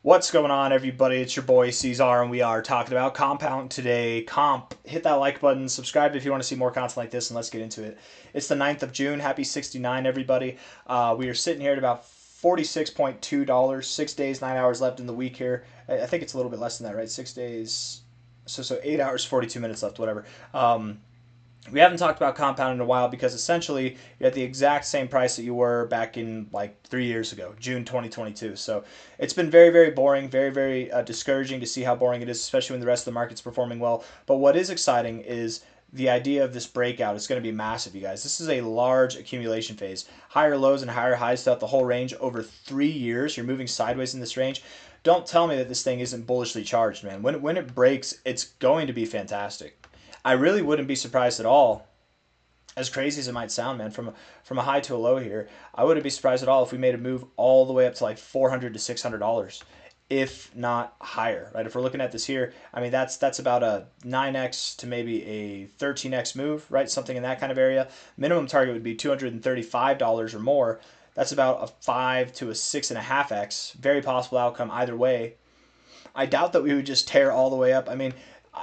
What's going on, everybody? It's your boy C-Zar, and we are talking about compound today. Comp. Hit that like button, subscribe if you want to see more content like this, and let's get into it. It's the 9th of June. Happy 69, everybody. We are sitting here at about $46.2. 6 days, 9 hours left in the week here. I think it's a little bit less than that, right? 6 days. So 8 hours, 42 minutes left, whatever. We haven't talked about compound in a while because essentially you're at the exact same price that you were back in like 3 years ago, June 2022. So it's been very, very boring, very, very discouraging to see how boring it is, especially when the rest of the market's performing well. But what is exciting is the idea of this breakout is going to be massive, you guys. This is a large accumulation phase. Higher lows and higher highs throughout the whole range over 3 years. You're moving sideways in this range. Don't tell me that this thing isn't bullishly charged, man. When it breaks, it's going to be fantastic. I really wouldn't be surprised at all, as crazy as it might sound, man, from a high to a low here. I wouldn't be surprised at all if we made a move all the way up to like $400 to $600, if not higher, right? If we're looking at this here, I mean that's about a 9x to maybe a 13x move, right? Something in that kind of area. Minimum target would be $235 or more. That's about a 5 to a 6.5x. Very possible outcome either way. I doubt that we would just tear all the way up. I mean,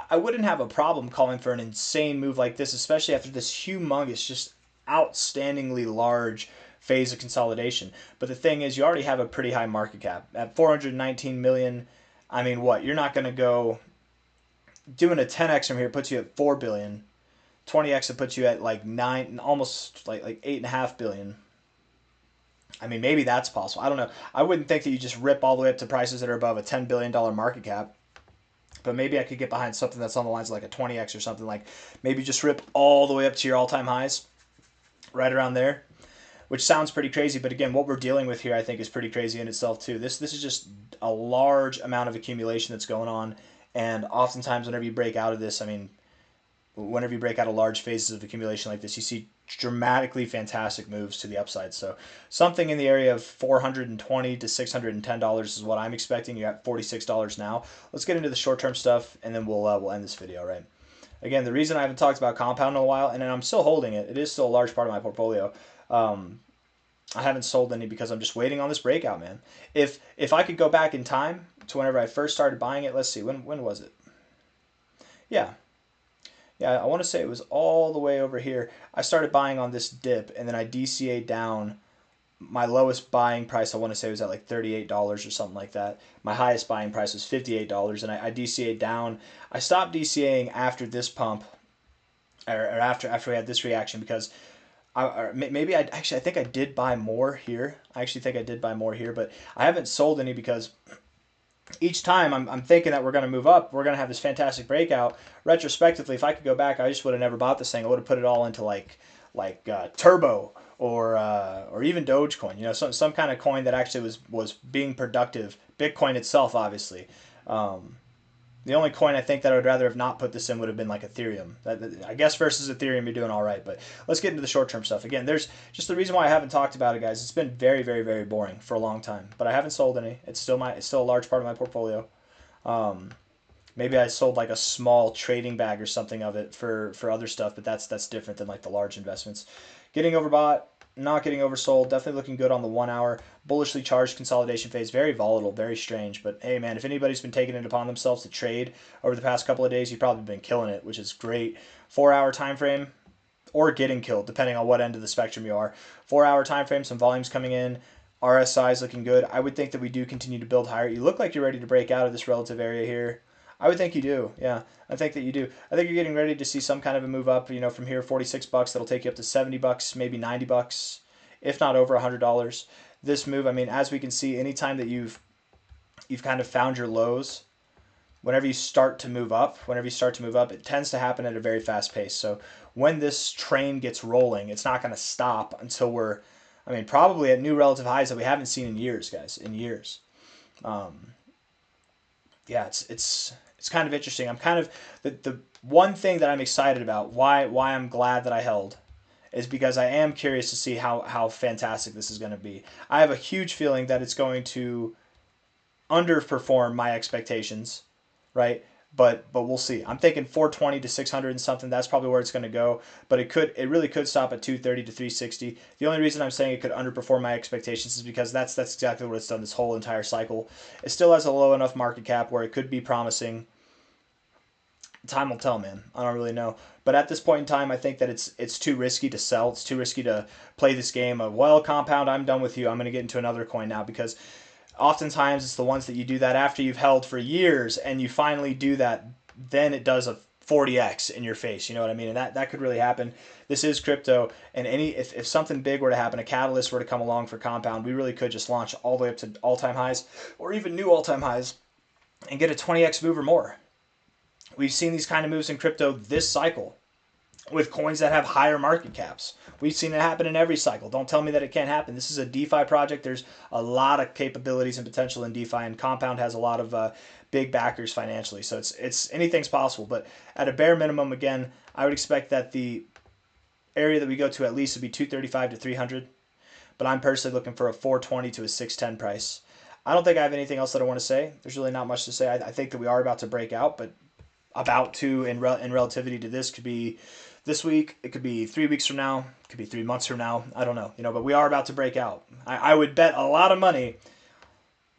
I wouldn't have a problem calling for an insane move like this, especially after this humongous, just outstandingly large phase of consolidation. But the thing is, you already have a pretty high market cap at 419 million. I mean, what? You're not going to go doing a 10x from here puts you at 4 billion. 20x would put you at like 9, almost like 8.5 billion. I mean, maybe that's possible. I don't know. I wouldn't think that you just rip all the way up to prices that are above a $10 billion market cap. But maybe I could get behind something that's on the lines of like a 20x or something. Like maybe just rip all the way up to your all-time highs, right around there, which sounds pretty crazy. But again, what we're dealing with here, I think, is pretty crazy in itself too. This is just a large amount of accumulation that's going on, and oftentimes whenever you break out of this, I mean, whenever you break out of large phases of accumulation like this, you see dramatically fantastic moves to the upside. So something in the area of $420 to $610 is what I'm expecting. You're at $46 now. Let's get into the short-term stuff, and then we'll end this video, right? Again, the reason I haven't talked about compound in a while, and I'm still holding it, it is still a large part of my portfolio. I haven't sold any because I'm just waiting on this breakout, man. If I could go back in time to whenever I first started buying it, let's see, when was it? Yeah, I want to say it was all the way over here. I started buying on this dip, and then I DCA'd down. My lowest buying price, I want to say, was at like $38 or something like that. My highest buying price was $58, and I DCA'd down. I stopped DCAing after this pump, or after we had this reaction, because maybe I think I did buy more here. I actually think I did buy more here, but I haven't sold any because each time I'm thinking that we're going to move up, we're going to have this fantastic breakout. Retrospectively, if I could go back, I just would have never bought this thing. I would have put it all into like Turbo or even Dogecoin. You know, some kind of coin that actually was being productive. Bitcoin itself, obviously. The only coin I think that I would rather have not put this in would have been like Ethereum. I guess versus Ethereum, you're doing all right. But let's get into the short-term stuff. Again, there's just the reason why I haven't talked about it, guys. It's been very, very, very boring for a long time. But I haven't sold any. It's still a large part of my portfolio. Maybe I sold like a small trading bag or something of it for other stuff, but that's different than like the large investments. Getting overbought, not getting oversold, definitely looking good on the 1 hour. Bullishly charged consolidation phase, very volatile, very strange. But hey, man, if anybody's been taking it upon themselves to trade over the past couple of days, you've probably been killing it, which is great. 4 hour time frame, or getting killed, depending on what end of the spectrum you are. 4 hour time frame, some volumes coming in. RSI is looking good. I would think that we do continue to build higher. You look like you're ready to break out of this relative area here. I would think you do. Yeah, I think that you do. I think you're getting ready to see some kind of a move up. You know, from here, $46. That'll take you up to $70, maybe $90, if not over $100. This move, I mean, as we can see, anytime that you've kind of found your lows, whenever you start to move up, it tends to happen at a very fast pace. So when this train gets rolling, it's not going to stop until we're, I mean, probably at new relative highs that we haven't seen in years, guys, in years. Yeah, it's kind of interesting. I'm kind of the one thing that I'm excited about, why I'm glad that I held, is because I am curious to see how fantastic this is going to be. I have a huge feeling that it's going to underperform my expectations, right? but we'll see. I'm thinking 420 to 600 and something. That's probably where it's going to go. But it really could stop at 230 to 360. The only reason I'm saying it could underperform my expectations is because that's exactly what it's done this whole entire cycle. It still has a low enough market cap where it could be promising. Time will tell, man. I don't really know. But at this point in time, I think that it's too risky to sell. It's too risky to play this game of, well, compound, I'm done with you. I'm going to get into another coin now, because oftentimes it's the ones that you do that after you've held for years and you finally do that, then it does a 40x in your face. You know what I mean? And that could really happen. This is crypto, and if something big were to happen, a catalyst were to come along for compound, we really could just launch all the way up to all-time highs or even new all-time highs and get a 20x move or more. We've seen these kind of moves in crypto this cycle with coins that have higher market caps. We've seen it happen in every cycle. Don't tell me that it can't happen. This is a DeFi project. There's a lot of capabilities and potential in DeFi, and Compound has a lot of big backers financially. So it's anything's possible. But at a bare minimum, again, I would expect that the area that we go to at least would be 235 to 300. But I'm personally looking for a 420 to a 610 price. I don't think I have anything else that I want to say. There's really not much to say. I think that we are about to break out, but about to in relativity to this could be this week, it could be 3 weeks from now, it could be 3 months from now. I don't know, but we are about to break out. I would bet a lot of money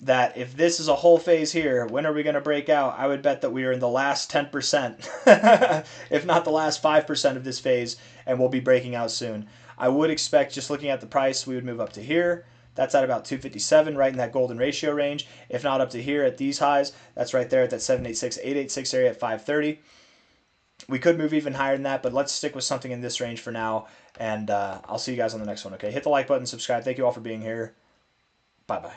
that if this is a whole phase here, when are we going to break out? I would bet that we are in the last 10%, if not the last 5% of this phase, and we'll be breaking out soon. I would expect, just looking at the price, we would move up to here. That's at about 257, right in that golden ratio range. If not up to here at these highs, that's right there at that 786, 886 area at 530. We could move even higher than that, but let's stick with something in this range for now, and I'll see you guys on the next one, okay? Hit the like button, subscribe. Thank you all for being here. Bye-bye.